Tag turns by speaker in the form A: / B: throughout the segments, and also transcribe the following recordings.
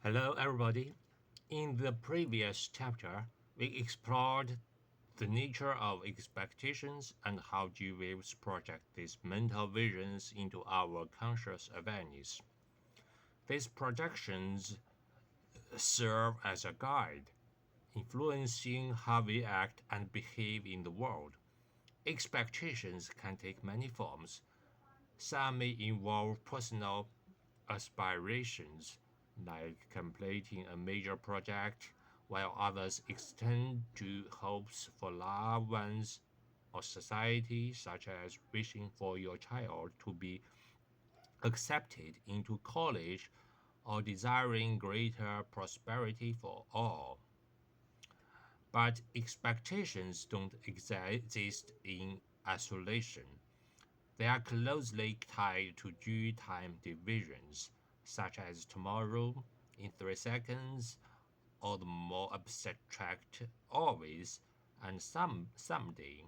A: Hello, everybody. In the previous chapter, we explored the nature of expectations and how G-waves project these mental visions into our conscious awareness. These projections serve as a guide, influencing how we act and behave in the world. Expectations can take many forms. Some may involve personal aspirations, like completing a major project, while others extend to hopes for loved ones or society, such as wishing for your child to be accepted into college or desiring greater prosperity for all. But expectations don't exist in isolation. They are closely tied to due time divisions, such as tomorrow, in 3 seconds, or the more abstract always and someday.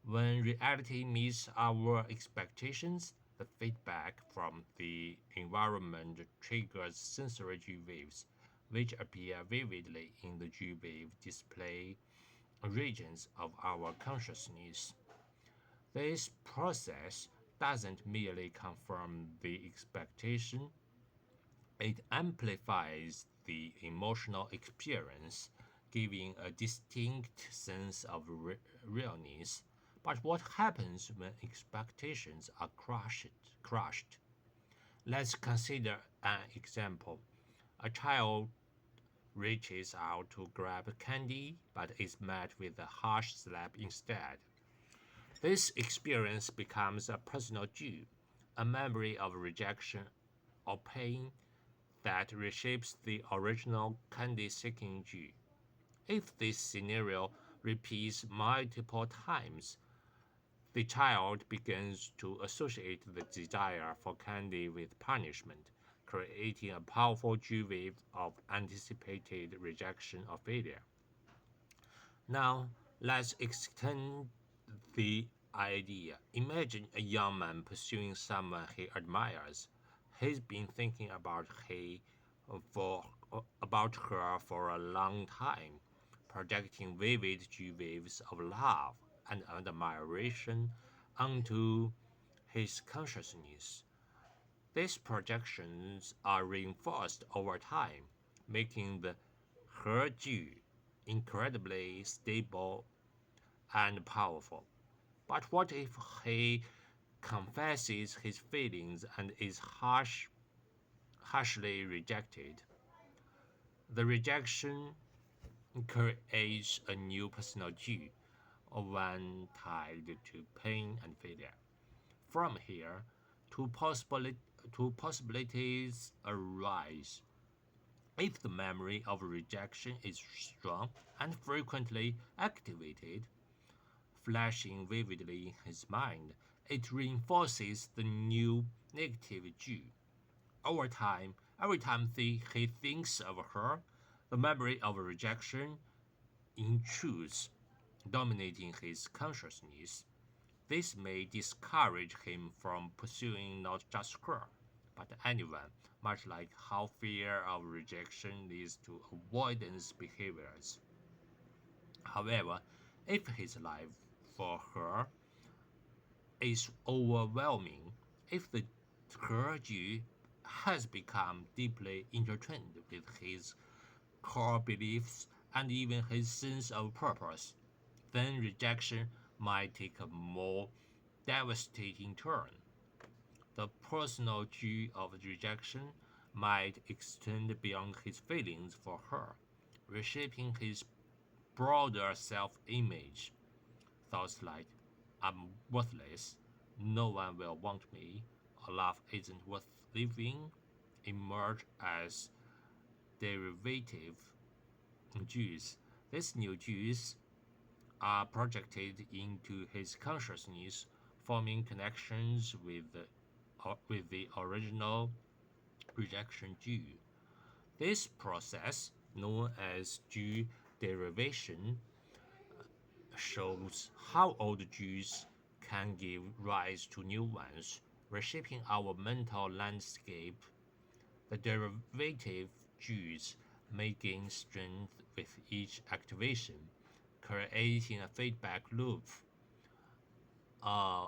A: When reality meets our expectations, the feedback from the environment triggers sensory G waves, which appear vividly in the G wave display regions of our consciousness. This process doesn't merely confirm the expectation, it amplifies the emotional experience, giving a distinct sense of realness. But what happens when expectations are crushed? Let's consider an example. A child reaches out to grab candy but is met with a harsh slap instead. This experience becomes a personal Jew, a memory of rejection or pain that reshapes the original candy seeking Jew. If this scenario repeats multiple times, the child begins to associate the desire for candy with punishment, creating a powerful Jew wave of anticipated rejection or failure. Now, let's extend the idea. Imagine a young man pursuing someone he admires. He's been thinking for about her for a long time, projecting vivid G waves of love and admiration onto his consciousness. These projections are reinforced over time, making the her G incredibly stable and powerful. But what if he confesses his feelings and is harshly rejected? The rejection creates a new personal G, one tied to pain and failure. From here, two possibilities arise. If the memory of rejection is strong and frequently activated, flashing vividly in his mind, it reinforces the new negative Jew. Over time, every time he thinks of her, the memory of rejection intrudes, dominating his consciousness. This may discourage him from pursuing not just her, but anyone, much like how fear of rejection leads to avoidance behaviors. However, if his life for her is overwhelming, if the clergy has become deeply intertwined with his core beliefs and even his sense of purpose, then rejection might take a more devastating turn. The personal G of rejection might extend beyond his feelings for her, reshaping his broader self image. Thoughts like, I'm worthless, no one will want me, or love isn't worth living emerge as derivative Jews. These new Jews are projected into his consciousness, forming connections with the original rejection Jew. This process, known as Jew derivation, shows how old Jews can give rise to new ones, reshaping our mental landscape. The derivative cues may gain strength with each activation, creating a feedback loop, a,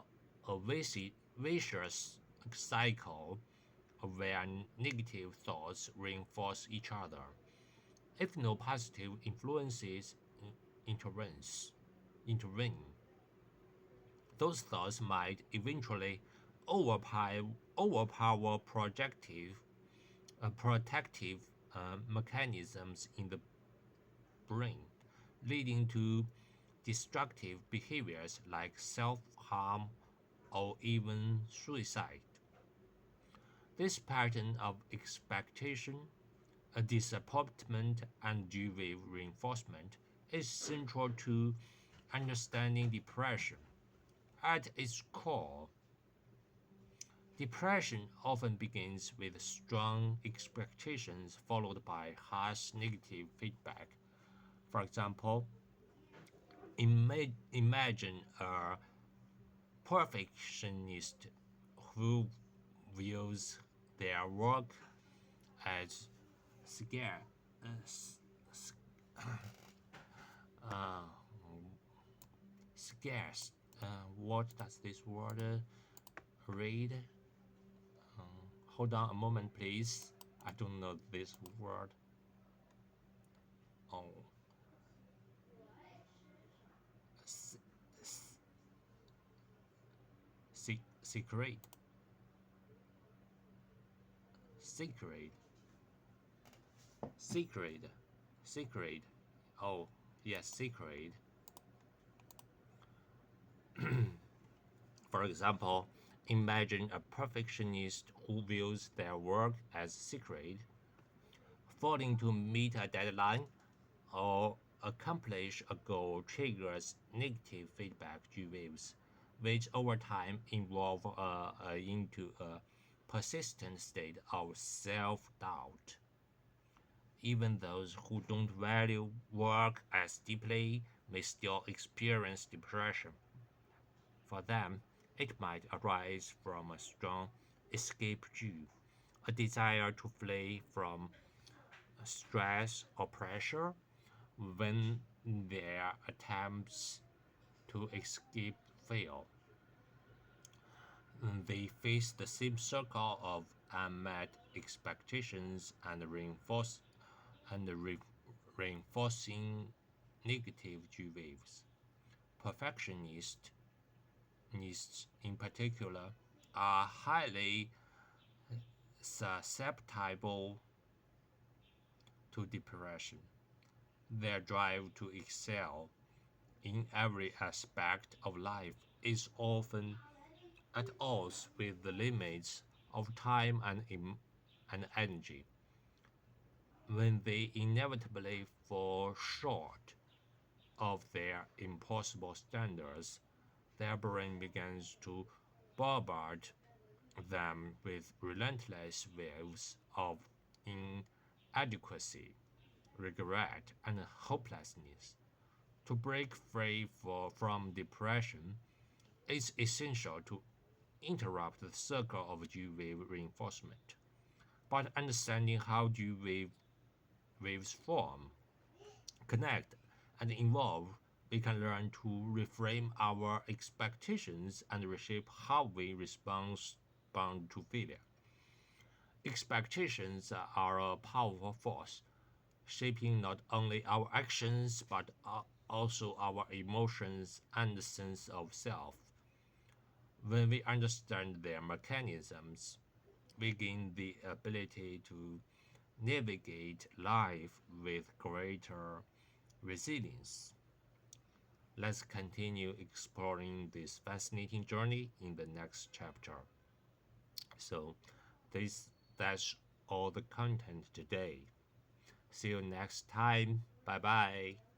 A: vicious cycle where negative thoughts reinforce each other. If no positive influences intervenes, intervene, those thoughts might eventually overpower protective mechanisms in the brain, leading to destructive behaviors like self harm or even suicide. This pattern of expectation, a disappointment, and due reinforcement is central to understanding depression. At its core, depression often begins with strong expectations followed by harsh negative feedback. For example, imagine a perfectionist who views their work as scarce, uh, scarce. What does this word read? Hold on a moment, please. I don't know this word. Oh, secret, secret, secret, secret. Oh, yes, secret. For example, imagine a perfectionist who views their work as secret, failing to meet a deadline or accomplish a goal triggers negative feedback waves, which over time evolve into a persistent state of self-doubt. Even those who don't value work as deeply may still experience depression. For them, it might arise from a strong escape due, a desire to flee from stress or pressure. When their attempts to escape fail, they face the same circle of unmet expectations and reinforcing negative waves. Perfectionists in particular are highly susceptible to depression. Their drive to excel in every aspect of life is often at odds with the limits of time and energy. When they inevitably fall short of their impossible standards, their brain begins to bombard them with relentless waves of inadequacy, regret, and hopelessness. To break free from depression, it's essential to interrupt the circle of G-wave reinforcement. By understanding how waves form, connect, and evolve, we can learn to reframe our expectations and reshape how we respond to failure. Expectations are a powerful force, shaping not only our actions but also our emotions and sense of self. When we understand their mechanisms, we gain the ability to navigate life with greater resilience. Let's continue exploring this fascinating journey in the next chapter. So, this that's all the content today. See you next time. Bye bye.